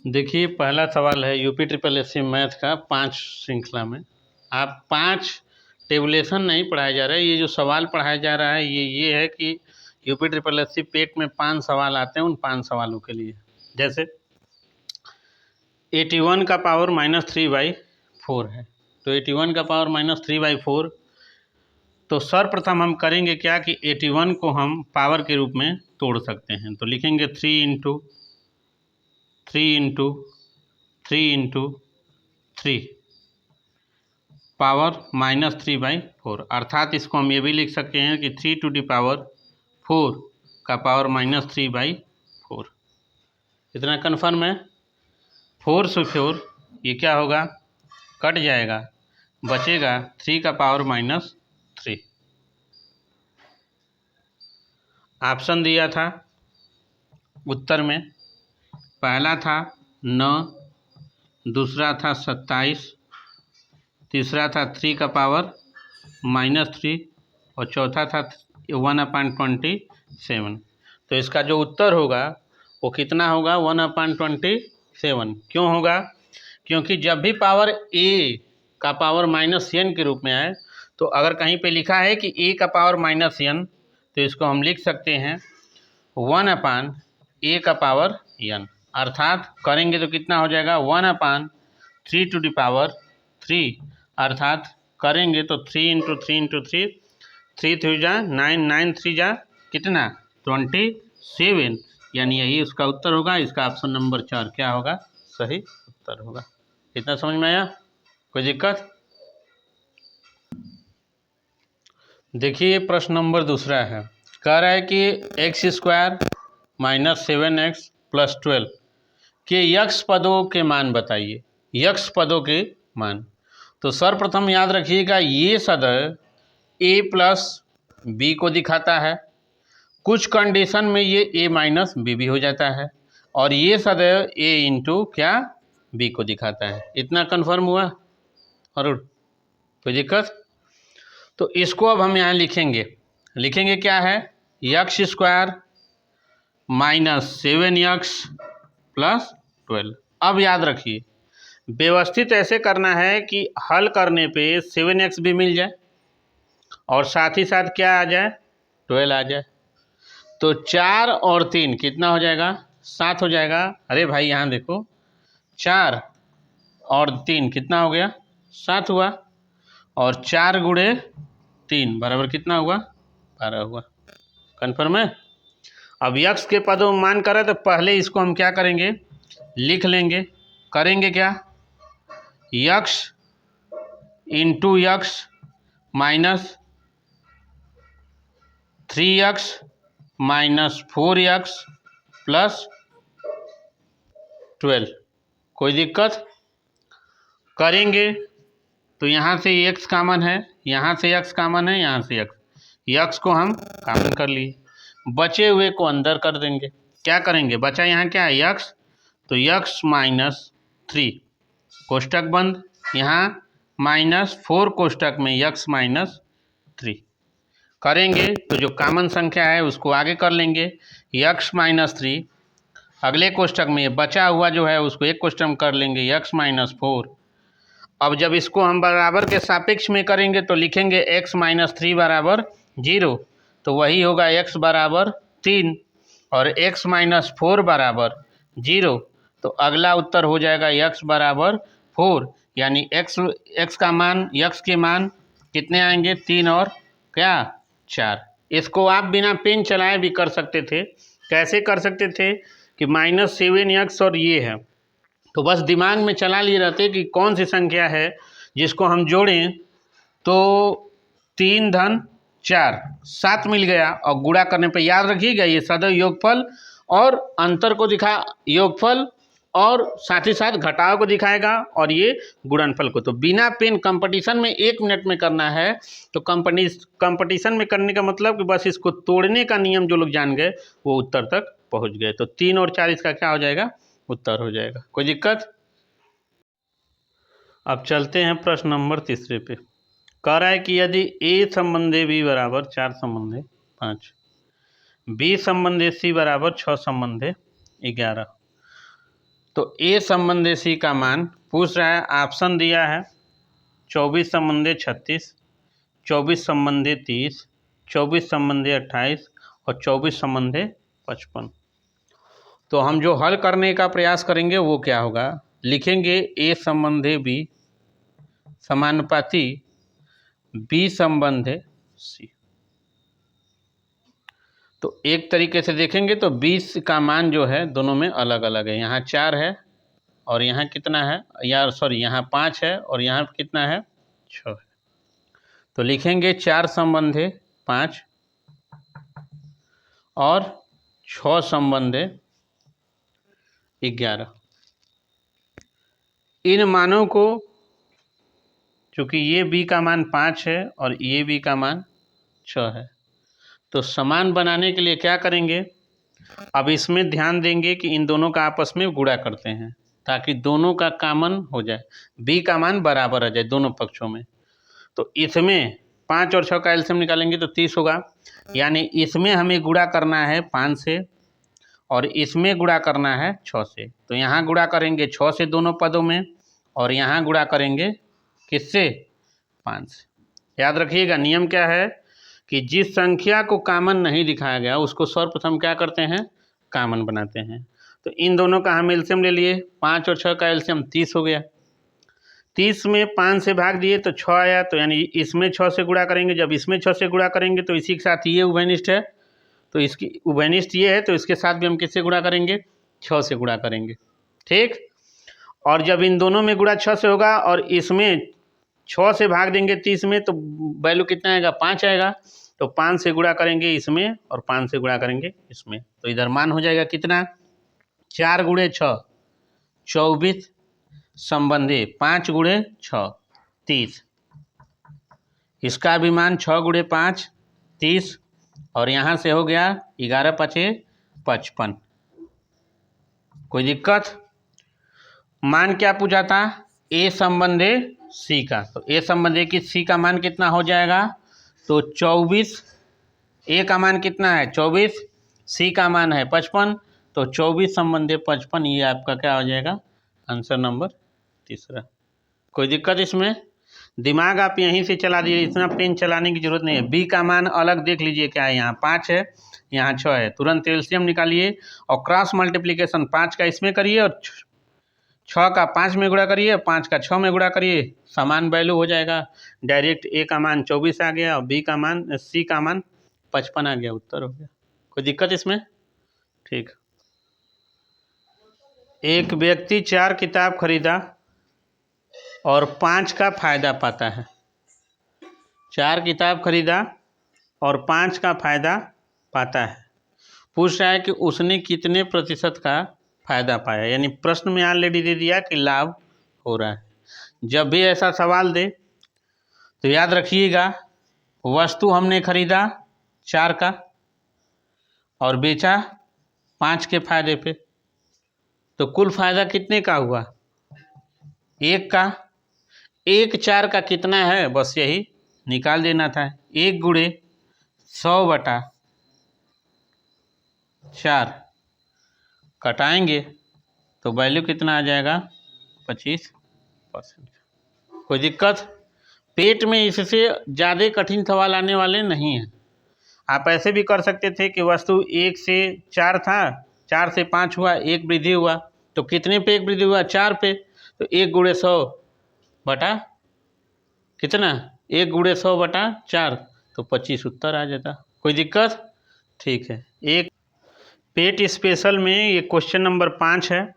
देखिए, पहला सवाल है यूपी ट्रिपल एससी मैथ का 5 श्रृंखला में। आप 5 टेबुलेशन नहीं पढ़ाया जा रहा है, ये जो सवाल पढ़ाया जा रहा है ये है कि यूपी ट्रिपल एससी पेट में 5 सवाल आते हैं, उन 5 सवालों के लिए। जैसे 81 का पावर -3/4 है, तो 81 का पावर -3/4, तो सर्वप्रथम हम करेंगे क्या कि 81 को हम पावर के रूप में तोड़ सकते हैं। तो लिखेंगे 3 इंटू 3 पावर -3/4, अर्थात इसको हम ये भी लिख सकते हैं कि 3⁴ का पावर -3/4। इतना कन्फर्म है। 4 से 4 ये क्या होगा, कट जाएगा, बचेगा 3 का पावर -3। ऑप्शन दिया था उत्तर में, पहला था 9, दूसरा था 27, तीसरा था 3 का पावर -3 और चौथा था 1/27। तो इसका जो उत्तर होगा वो कितना होगा, 1/27। क्यों होगा, क्योंकि जब भी पावर a का पावर -n के रूप में आए, तो अगर कहीं पे लिखा है कि a का पावर -n, तो इसको हम लिख सकते हैं 1/a का पावर n, अर्थात करेंगे तो कितना हो जाएगा 1/3⁵, अर्थात करेंगे तो 3 इंटू 3 इंटू 3, 3 3 जा 9, 9 3 जा कितना 27, यानी यही उसका उत्तर होगा। इसका ऑप्शन नंबर 4 क्या होगा, सही उत्तर होगा। इतना समझ में आया, कोई दिक्कत? देखिए प्रश्न नंबर दूसरा है, कह रहा है कि x² - 7x + 12 के यक्ष पदों के मान बताइए। यक्ष पदों के मान, तो सर्वप्रथम याद रखिएगा ये सदैव a प्लस b को दिखाता है, कुछ कंडीशन में ये a माइनस b भी हो जाता है, और ये सदैव a इंटू क्या b को दिखाता है। इतना कन्फर्म हुआ और कोई दिक्कत? तो इसको अब हम यहाँ लिखेंगे क्या है, x² - 7x + 12। अब याद रखिए व्यवस्थित ऐसे करना है कि हल करने पे 7x भी मिल जाए और साथ ही साथ क्या आ जाए, 12 आ जाए। तो 4 और 3 कितना हो जाएगा, 7 हो जाएगा। अरे भाई यहाँ देखो, 4 और 3 कितना हो गया, 7 हुआ, और 4 गुणे 3 बराबर कितना हुआ, 12 हुआ। कन्फर्म है। अब यक्ष के पदों में मान करें तो पहले इसको हम क्या करेंगे, लिख लेंगे। करेंगे क्या, यक्ष इंटू यक्ष माइनस 3x - 4x + 12। कोई दिक्कत? करेंगे तो यहाँ से x कामन है, यहाँ से x कामन है, यहाँ से x को हम कामन कर लिए, बचे हुए को अंदर कर देंगे। क्या करेंगे, बचा यहाँ क्या है x, तो x - 3 कोष्टक बंद, यहाँ -4 कोष्टक में x - 3 करेंगे तो जो कॉमन संख्या है उसको आगे कर लेंगे, x - 3, अगले कोष्टक में ये बचा हुआ जो है उसको एक कोष्टक में कर लेंगे x - 4। अब जब इसको हम बराबर के सापेक्ष में करेंगे तो लिखेंगे x - 3 बराबर 0, तो वही होगा x बराबर 3 और x - 4 बराबर 0, तो अगला उत्तर हो जाएगा x बराबर 4, यानी x का मान, x के मान कितने आएंगे, 3 और क्या 4। इसको आप बिना पेन चलाए भी कर सकते थे। कैसे कर सकते थे कि -7x और ये है, तो बस दिमाग में चला लिए रहते कि कौन सी संख्या है जिसको हम जोड़ें तो 3 धन 4 7 मिल गया, और गुणा करने पर याद रखिएगा ये सदैव योगफल और अंतर को योगफल और साथ ही साथ घटाव को दिखाएगा, और ये गुणनफल को। तो बिना पेन कंपटीशन में 1 मिनट में करना है, तो कंपटीशन में करने का मतलब कि बस इसको तोड़ने का नियम जो लोग जान गए वो उत्तर तक पहुंच गए। तो 3 और 4 इसका क्या हो जाएगा, उत्तर हो जाएगा। कोई दिक्कत? अब चलते हैं प्रश्न नंबर तीसरे पे। कह रहा है कि यदि a संबंधे b बराबर 4 संबंधे 5, b संबंधे c बराबर 6 संबंधे 11, तो ए संबंधी सी का मान पूछ रहा है, ऑप्शन दिया है 24 संबंधी 36, 24 संबंधी 30, 24 संबंधी 28 और 24 संबंधी 55। तो हम जो हल करने का प्रयास करेंगे वो क्या होगा, लिखेंगे ए संबंधी बी समानुपाती बी संबंधी सी। तो एक तरीके से देखेंगे तो 20 का मान जो है दोनों में अलग अलग है। यहाँ 4 है और यहाँ कितना है, या सॉरी यहाँ 5 है और यहाँ कितना है 6 है। तो लिखेंगे 4 संबंधी 5 और 6 संबंधी 11। इन मानों को, चूँकि ये b का मान 5 है और ये b का मान 6 है, तो समान बनाने के लिए क्या करेंगे, अब इसमें ध्यान देंगे कि इन दोनों का आपस में गुणा करते हैं ताकि दोनों का कॉमन हो जाए, b का मान बराबर आ जाए दोनों पक्षों में। तो इसमें 5 और 6 का एलसीएम निकालेंगे तो 30 होगा, यानी इसमें हमें गुणा करना है 5 से और इसमें गुणा करना है 6 से। तो यहाँ गुणा करेंगे 6 से दोनों पदों में और यहाँ गुणा करेंगे किससे, 5 से। याद रखिएगा नियम क्या है कि जिस संख्या को कॉमन नहीं दिखाया गया उसको सर्वप्रथम क्या करते हैं, कॉमन बनाते हैं। तो इन दोनों का हम एलसीएम ले लिए, 5 और 6 का एलसीएम 30 हो गया। 30 में 5 से भाग दिए तो 6 आया, तो यानी इसमें 6 से गुणा करेंगे, जब इसमें 6 से गुणा करेंगे तो इसी के साथ ये उभयनिष्ठ है, तो इसकी उभयनिष्ठ ये है तो इसके साथ भी हम किससे गुणा करेंगे, 6 से गुणा करेंगे। ठीक, और जब इन दोनों में गुणा 6 से होगा और इसमें 6 से भाग देंगे 30 में तो वैल्यू कितना आएगा, 5 आएगा। तो 5 से गुणा करेंगे इसमें और 5 से गुणा करेंगे इसमें, तो इधर मान हो जाएगा कितना, 4 गुणे 6 24 संबंधी 5 गुणे 6 30, इसका भी मान 6 गुणे 5 30 और यहाँ से हो गया 11 5 55। कोई दिक्कत, मान क्या पूछा था, ए संबंधी सी का, तो ए संबंधी की सी का मान कितना हो जाएगा, तो 24, ए का मान कितना है 24, सी का मान है 55, तो 24 संबंधी 55, ये आपका क्या हो जाएगा, आंसर नंबर तीसरा। कोई दिक्कत इसमें, दिमाग आप यहीं से चला दीजिए, इतना पेन चलाने की जरूरत नहीं है। बी का मान अलग देख लीजिए क्या है, यहाँ 5 है यहाँ 6 है, तुरंत एलसीएम निकालिए और क्रॉस मल्टीप्लिकेशन 5 का इसमें करिए और 6 का 5 में गुणा करिए, 5 का 6 में गुणा करिए, समान वैल्यू हो जाएगा। डायरेक्ट ए का मान 24 आ गया और बी का मान, सी का मान 55 आ गया, उत्तर हो गया। कोई दिक्कत इसमें, ठीक। एक व्यक्ति 4 किताब खरीदा और 5 का फायदा पाता है। 4 किताब खरीदा और 5 का फायदा पाता है। पूछ रहा है कि उसने कितने प्रतिशत का फायदा पाया, यानी प्रश्न में ऑलरेडी दे दिया कि लाभ हो रहा है। जब भी ऐसा सवाल दे तो याद रखिएगा, वस्तु हमने खरीदा 4 का और बेचा 5 के फायदे पे, तो कुल फायदा कितने का हुआ, 1 का। 1 4 का कितना है, बस यही निकाल देना था, 1 गुणे 100 बटा 4 कटाएंगे तो वैल्यू कितना आ जाएगा, 25%। कोई दिक्कत, पेट में इससे ज़्यादा कठिन सवाल आने वाले नहीं हैं। आप ऐसे भी कर सकते थे कि वस्तु 1 से 4 था, 4 से 5 हुआ, 1 वृद्धि हुआ, तो कितने पे 1 वृद्धि हुआ, 4 पे, तो 1 गुणे 100 बटा कितना, 1 गुणे 100 बटा 4, तो 25 उत्तर आ जाता। कोई दिक्कत, ठीक है। एक पेट स्पेशल में ये क्वेश्चन नंबर 5 है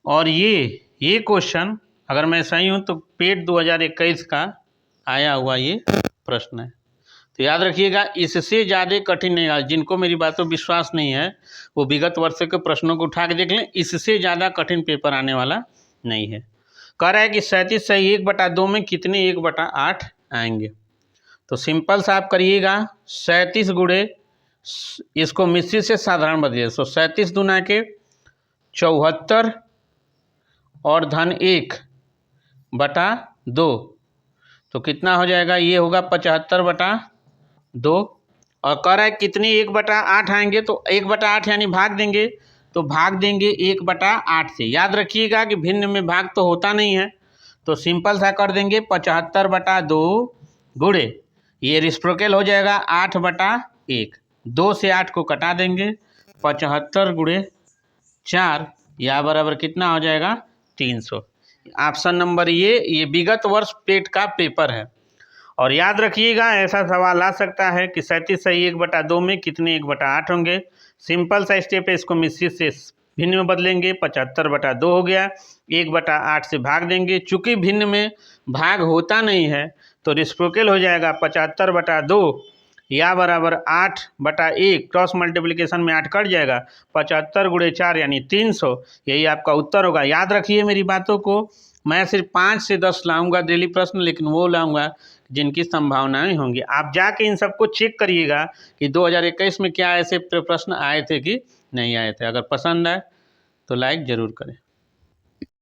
और ये क्वेश्चन अगर मैं सही हूँ तो पेट 2021 का आया हुआ ये प्रश्न है। तो याद रखिएगा, इससे ज़्यादा कठिन नहीं है। जिनको मेरी बातों पर विश्वास नहीं है वो विगत वर्ष के प्रश्नों को उठा के देख लें, इससे ज़्यादा कठिन पेपर आने वाला नहीं है। कह रहा है कि 37 सही 1/2 में कितने 1/8 आएंगे। तो सिंपल सा आप करिएगा, 37 गुणे, इसको मिश्रित से साधारण बदलिए, तो 37 दूना के 74 और धन 1/2, तो कितना हो जाएगा, ये होगा 75/2। और कह रहा है कितनी 1/8 आएंगे, तो 1/8 यानी भाग देंगे, तो भाग देंगे 1/8 से। याद रखिएगा कि भिन्न में भाग तो होता नहीं है, तो सिंपल सा कर देंगे 75/2 गुणे, ये रेसिप्रोकल हो जाएगा 8/1। 2 से 8 को कटा देंगे, 75 गुणे 4 या बराबर कितना हो जाएगा 300। ऑप्शन नंबर ये विगत वर्ष टेट का पेपर है। और याद रखिएगा ऐसा सवाल आ सकता है कि 37 सही 1/2 में कितने 1/8 होंगे। सिंपल सा स्टेप है, इसको मिश्रित से भिन्न में बदलेंगे, 75/2 हो गया, 1/8 से भाग देंगे। चूंकि भिन्न में भाग होता नहीं है तो रेसिप्रोकल हो जाएगा 75/2 या बराबर 8/1, क्रॉस मल्टीप्लिकेशन में 8 कट जाएगा, 75 गुणे 4 यानी 300। यही आपका उत्तर होगा। याद रखिए मेरी बातों को, मैं सिर्फ 5 से 10 लाऊंगा डेली प्रश्न, लेकिन वो लाऊंगा जिनकी संभावनाएं होंगी। आप जाके इन सबको चेक करिएगा कि 2021 में क्या ऐसे प्रश्न आए थे कि नहीं आए थे। अगर पसंद आए तो लाइक ज़रूर करें।